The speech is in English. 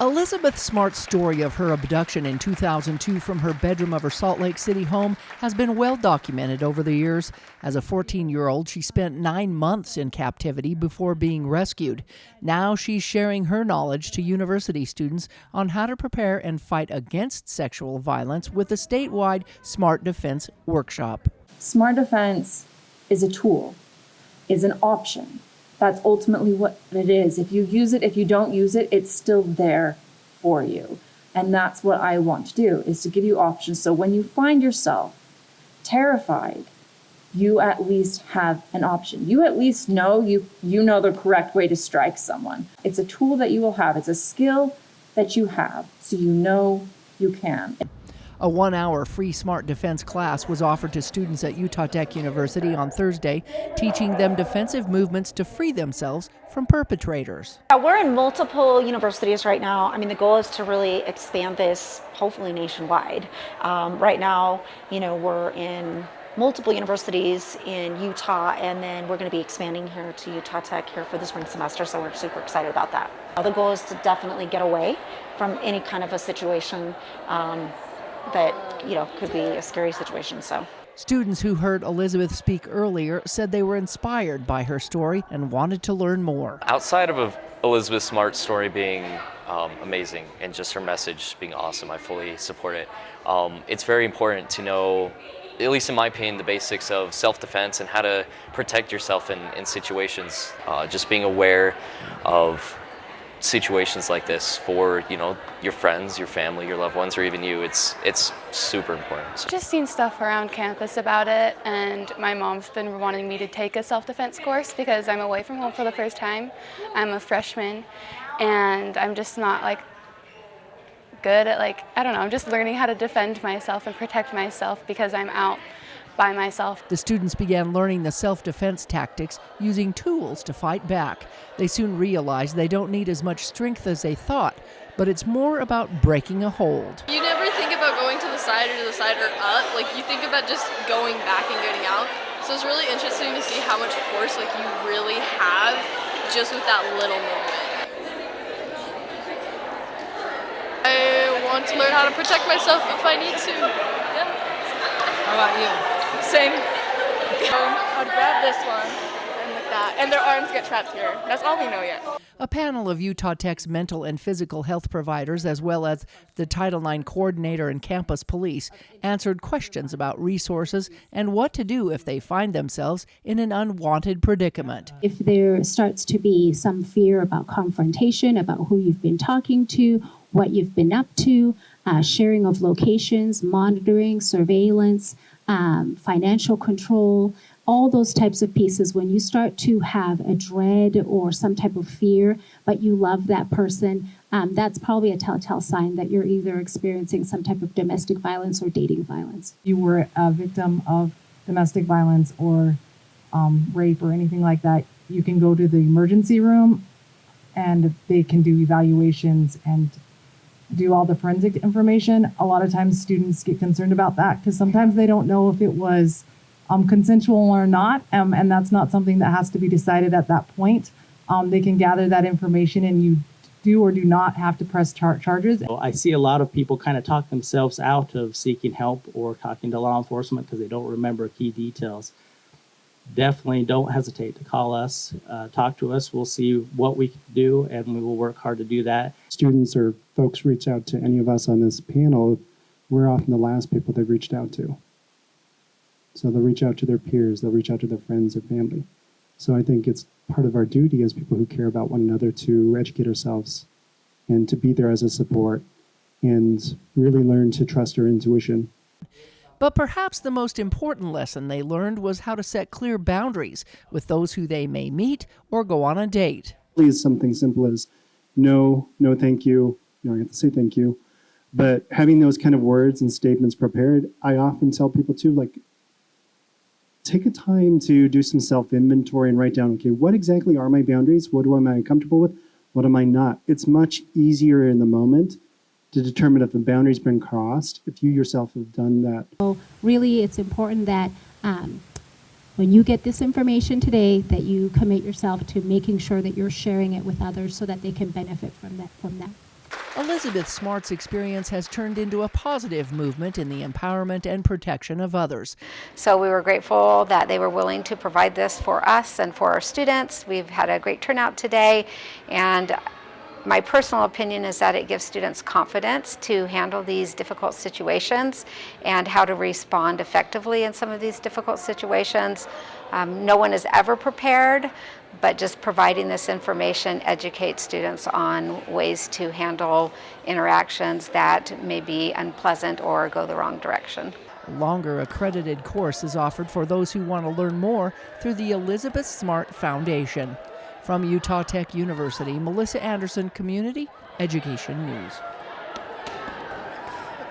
Elizabeth Smart's story of her abduction in 2002 from her bedroom of her Salt Lake City home has been well documented over the years. As a 14-year-old, she spent 9 months in captivity before being rescued. Now she's sharing her knowledge to university students on how to prepare and fight against sexual violence with a statewide Smart Defense workshop. Smart Defense is a tool, is an option. That's ultimately what it is. If you use it, if you don't use it, it's still there for you. And that's what I want to do, is to give you options. So when you find yourself terrified, you at least have an option. You at least know you know the correct way to strike someone. It's a tool that you will have. It's a skill that you have, so you know you can. A 1-hour free Smart Defense class was offered to students at Utah Tech University on Thursday, teaching them defensive movements to free themselves from perpetrators. We're in multiple universities right now. I mean, the goal is to really expand this, hopefully nationwide. Right now, we're in multiple universities in Utah, and then we're going to be expanding here to Utah Tech here for the spring semester, so we're super excited about that. The goal is to definitely get away from any kind of a situation that could be a scary situation. So students who heard Elizabeth speak earlier said they were inspired by her story and wanted to learn more. Outside of Elizabeth Smart's story being amazing and just her message being awesome, I fully support it. It's very important to know, at least in my opinion, the basics of self-defense and how to protect yourself in situations. Just being aware of situations like this for your friends, your family, your loved ones, or even you, it's super important. So. Just seen stuff around campus about it, and my mom's been wanting me to take a self-defense course because I'm away from home for the first time. I'm a freshman, and I'm just not good at I don't know, I'm just learning how to defend myself and protect myself because I'm out by myself. The students began learning the self-defense tactics using tools to fight back. They soon realized they don't need as much strength as they thought, but it's more about breaking a hold. You never think about going to the side or up. You think about just going back and getting out. So it's really interesting to see how much force you really have just with that little movement. I want to learn how to protect myself if I need to. Yeah. How about you? Same. How to grab this one and like that. And their arms get trapped here. That's all we know yet. A panel of Utah Tech's mental and physical health providers, as well as the Title IX coordinator and campus police, answered questions about resources and what to do if they find themselves in an unwanted predicament. If there starts to be some fear about confrontation, about who you've been talking to, what you've been up to, sharing of locations, monitoring, surveillance, financial control, all those types of pieces. When you start to have a dread or some type of fear, but you love that person, that's probably a telltale sign that you're either experiencing some type of domestic violence or dating violence. You were a victim of domestic violence or rape or anything like that, you can go to the emergency room and they can do evaluations and do all the forensic information. A lot of times students get concerned about that because sometimes they don't know if it was consensual or not, and that's not something that has to be decided at that point. They can gather that information and you do or do not have to press charges. I see a lot of people kind of talk themselves out of seeking help or talking to law enforcement because they don't remember key details. Definitely don't hesitate to call us, talk to us. We'll see what we can do, and we will work hard to do that. Students or folks reach out to any of us on this panel, we're often the last people they've reached out to. So they'll reach out to their peers, they'll reach out to their friends or family. So I think it's part of our duty as people who care about one another to educate ourselves and to be there as a support and really learn to trust our intuition. But perhaps the most important lesson they learned was how to set clear boundaries with those who they may meet or go on a date. Please, something simple as no, thank you. You don't have to say thank you. But having those kind of words and statements prepared, I often tell people too, take a time to do some self-inventory and write down, okay, what exactly are my boundaries? What am I comfortable with? What am I not? It's much easier in the moment to determine if a boundary's been crossed, if you yourself have done that. So really, it's important that when you get this information today, that you commit yourself to making sure that you're sharing it with others so that they can benefit from that. Elizabeth Smart's experience has turned into a positive movement in the empowerment and protection of others. So we were grateful that they were willing to provide this for us and for our students. We've had a great turnout today, and my personal opinion is that it gives students confidence to handle these difficult situations and how to respond effectively in some of these difficult situations. No one is ever prepared, but just providing this information educates students on ways to handle interactions that may be unpleasant or go the wrong direction. A longer accredited course is offered for those who want to learn more through the Elizabeth Smart Foundation. From Utah Tech University, Melissa Anderson, Community Education News.